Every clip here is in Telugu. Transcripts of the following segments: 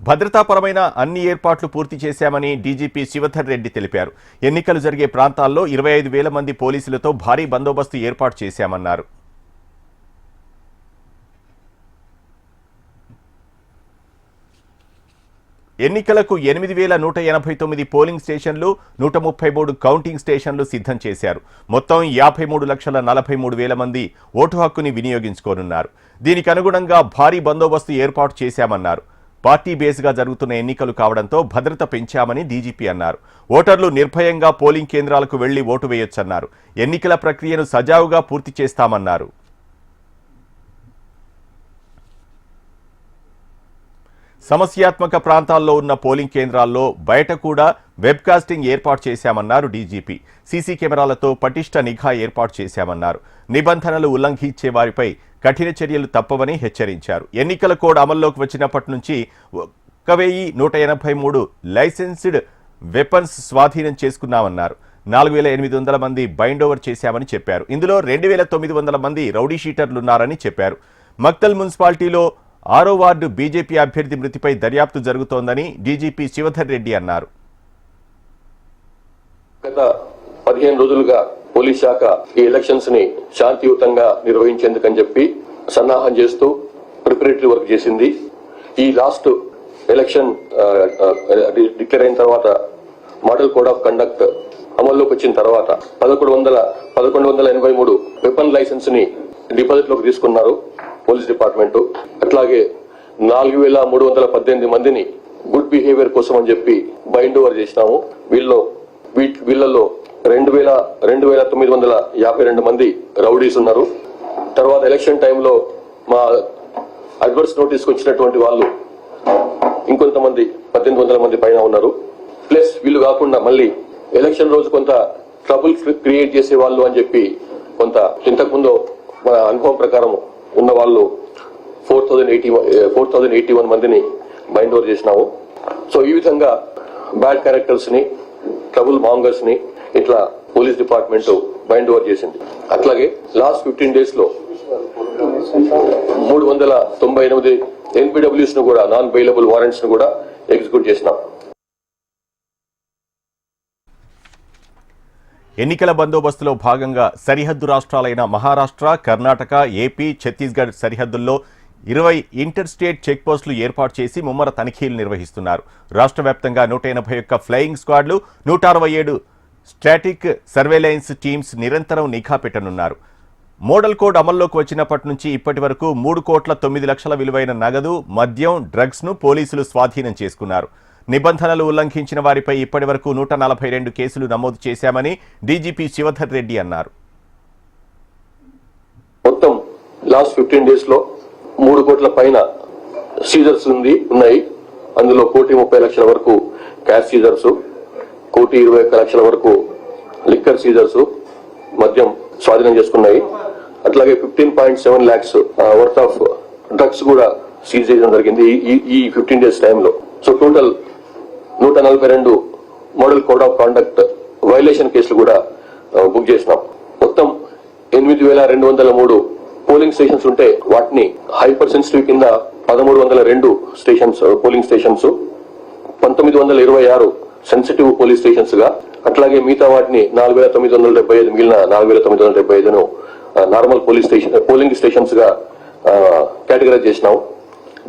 భద్రతాపరమైన అన్ని ఏర్పాట్లు పూర్తి చేశామని డీజీపీ శివధర్ రెడ్డి తెలిపారు. ఎన్నికలు జరిగే ప్రాంతాల్లో 25,000 మంది పోలీసులతో భారీ బందోబస్తు ఏర్పాటు చేశామన్నారు. ఎన్నికలకు 8,189 పోలింగ్ స్టేషన్లు, 133 కౌంటింగ్ స్టేషన్లు సిద్ధం చేశారు. మొత్తం 53,43,000 మంది ఓటు హక్కుని వినియోగించుకోనున్నారు. దీనికి అనుగుణంగా భారీ బందోబస్తు ఏర్పాటు చేశామన్నారు. పార్టీ బేస్గా జరుగుతున్న ఎన్నికలు కావడంతో భద్రత పెంచామని డీజీపీ అన్నారు. ఓటర్లు నిర్భయంగా పోలింగ్ కేంద్రాలకు వెళ్లి ఓటు వేయొచ్చన్నారు. ఎన్నికల ప్రక్రియను సజావుగా పూర్తి చేస్తామన్నారు. సమస్యాత్మక ప్రాంతాల్లో ఉన్న పోలింగ్ కేంద్రాల్లో బయట కూడా వెబ్కాస్టింగ్ ఏర్పాటు చేశామన్నారు డీజీపీ. సీసీ కెమెరాలతో పటిష్ట నిఘా ఏర్పాటు చేశామన్నారు. నిబంధనలు ఉల్లంఘించే వారిపై కఠిన చర్యలు తప్పవని హెచ్చరించారు. ఎన్నికల కోడ్ అమల్లోకి వచ్చినప్పటి నుంచి 1,183 లైసెన్స్డ్ వెపన్స్ స్వాధీనం చేసుకున్నామన్నారు. 4,800 మంది బైండ్ ఓవర్ చేశామని చెప్పారు. ఇందులో 2,900 మంది రౌడీ షీటర్లున్నారని చెప్పారు. మక్తల్ మున్సిపాలిటీలో 6వ వార్డు బీజేపీ అభ్యర్థి మృతిపై దర్యాప్తు జరుగుతోందని డీజీపీ శివధర్ రెడ్డి అన్నారు. గత 15 రోజులుగా పోలీస్ శాఖ ఈ ఎలక్షన్స్ ని శాంతియుతంగా నిర్వహించేందుకని చెప్పి సన్నాహం చేస్తూ ప్రిపరేటరీ వర్క్ చేసింది. ఈ లాస్ట్ ఎలక్షన్ డిక్లేర్ అయిన తర్వాత మోడల్ కోడ్ ఆఫ్ కండక్ట్ అమల్లోకి వచ్చిన తర్వాత 1183 వెపన్ లైసెన్స్ ని డిపాజిట్ లోకి తీసుకున్నారు పోలీస్ డిపార్ట్మెంట్. అట్లాగే 4,318 మందిని గుడ్ బిహేవియర్ కోసం అని చెప్పి బైండ్ ఓవర్ చేసినాము. వీళ్ళలో 2,952 మంది రౌడీస్ ఉన్నారు. తర్వాత ఎలక్షన్ టైంలో మా అడ్వర్స్ నోటీస్కి వచ్చినటువంటి వాళ్ళు ఇంకొంతమంది 1,800 మంది పైన ఉన్నారు. ప్లస్ వీళ్ళు కాకుండా మళ్ళీ ఎలక్షన్ రోజు కొంత ట్రబుల్ క్రియేట్ చేసే వాళ్ళు అని చెప్పి కొంత ఇంతకుముందు మన అనుభవం ప్రకారం ఉన్న వాళ్ళు 4,081 మందిని బైండ్ ఓవర్ చేసినాము. సో ఈ విధంగా బ్యాడ్ క్యారెక్టర్స్ ని, ట్రబుల్ మాంగర్స్ ని ఇట్లా పోలీస్ డిపార్ట్మెంట్ బైండ్ ఓవర్ చేసింది. అట్లాగే లాస్ట్ 15 డేస్ లో 398 ఎన్బిడబ్ల్యూస్ ను కూడా, నాన్ బెయిలబుల్ వారెంట్స్ ను కూడా ఎగ్జిక్యూట్ చేసినాం. ఎన్నికల బందోబస్తులో భాగంగా సరిహద్దు రాష్ట్రాలైన మహారాష్ట్ర, కర్ణాటక, ఏపీ, ఛత్తీస్గఢ్ సరిహద్దుల్లో 20 ఇంటర్ స్టేట్ చెక్ పోస్టులు ఏర్పాటు చేసి ముమ్మర తనిఖీలు నిర్వహిస్తున్నారు. రాష్ట్ర వ్యాప్తంగా 181 ఫ్లయింగ్ స్క్వాడ్లు, 167 స్టాటిక్ సర్వేలెన్స్ టీమ్స్ నిరంతరం నిఘా పెట్టనున్నారు. మోడల్ కోడ్ అమల్లోకి వచ్చినప్పటి నుంచి ఇప్పటి వరకు 3,09,00,000 విలువైన నగదు, మద్యం, డ్రగ్స్ ను పోలీసులు స్వాధీనం చేసుకున్నారు. నిబంధనలు ఉల్లంఘించిన వారిపై ఇప్పటి వరకు 142 కేసులు నమోదు చేశామని డీజీపీ శివధర్ రెడ్డి అన్నారు. మొత్తం లాస్ట్ 15 డేస్ లో 3 కోట్ల పైన సీజర్స్ ఉన్నాయి. అందులో 1,30,00,000 వరకు క్యాష్ సీజర్స్, 1,21,00,000 వరకు లిక్కర్ సీజర్స్, మద్యం స్వాధీనం చేసుకున్నాయి. అట్లాగే 15.7 lakhs వర్త్ ఆఫ్ డ్రగ్స్ కూడా సీజ్ చేయడం జరిగింది ఈ 15 డేస్ టైంలో. So total 142 model code of conduct violation కేసులు కూడా బుక్ చేసినాం. మొత్తం 8,203 పోలింగ్ స్టేషన్స్ ఉంటే వాటిని హైపర్ సెన్సిటివ్ కింద 1,302 stations, polling stations, 1,926 sensitive police stations గా, అట్లాగే మిగతా వాటిని 4,975 మిగిలిన 4,975ను నార్మల్ పోలింగ్ స్టేషన్స్ గా కేటగరైజ్ చేసినాం.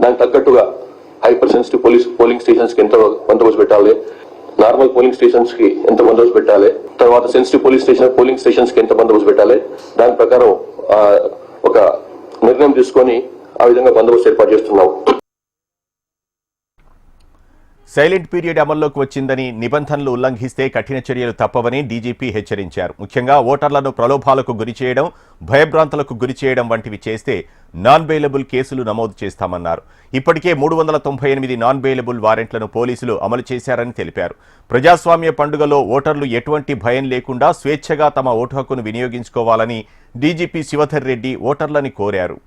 దానికి తగ్గట్టుగా హైపర్ సెన్సిటివ్ పోలింగ్ స్టేషన్స్ కి ఎంత బందోబస్తు పెట్టాలి, నార్మల్ పోలింగ్ స్టేషన్స్ కి ఎంత బందోబస్తు పెట్టాలి, తర్వాత సెన్సిటివ్ పోలింగ్ స్టేషన్స్ కి ఎంత బందోబస్తు పెట్టాలి, దాని ప్రకారం ఒక నిర్ణయం తీసుకొని ఆ విధంగా బందోబస్తు ఏర్పాటు చేస్తున్నాం. సైలెంట్ పీరియడ్ అమల్లోకి వచ్చిందని, నిబంధనలు ఉల్లంఘిస్తే కఠిన చర్యలు తప్పవని డీజీపీ హెచ్చరించారు. ముఖ్యంగా ఓటర్లను ప్రలోభాలకు గురిచేయడం, భయభ్రాంతులకు గురిచేయడం వంటివి చేస్తే నాన్ బెయిలబుల్ కేసులు నమోదు చేస్తామన్నారు. ఇప్పటికే 398 నాన్ బెయిలబుల్ వారెంట్లను పోలీసులు అమలు చేశారని తెలిపారు. ప్రజాస్వామ్య పండుగలో ఓటర్లు ఎటువంటి భయం లేకుండా స్వేచ్ఛగా తమ ఓటు హక్కును వినియోగించుకోవాలని డీజీపీ శివధర్ రెడ్డి ఓటర్లని కోరారు.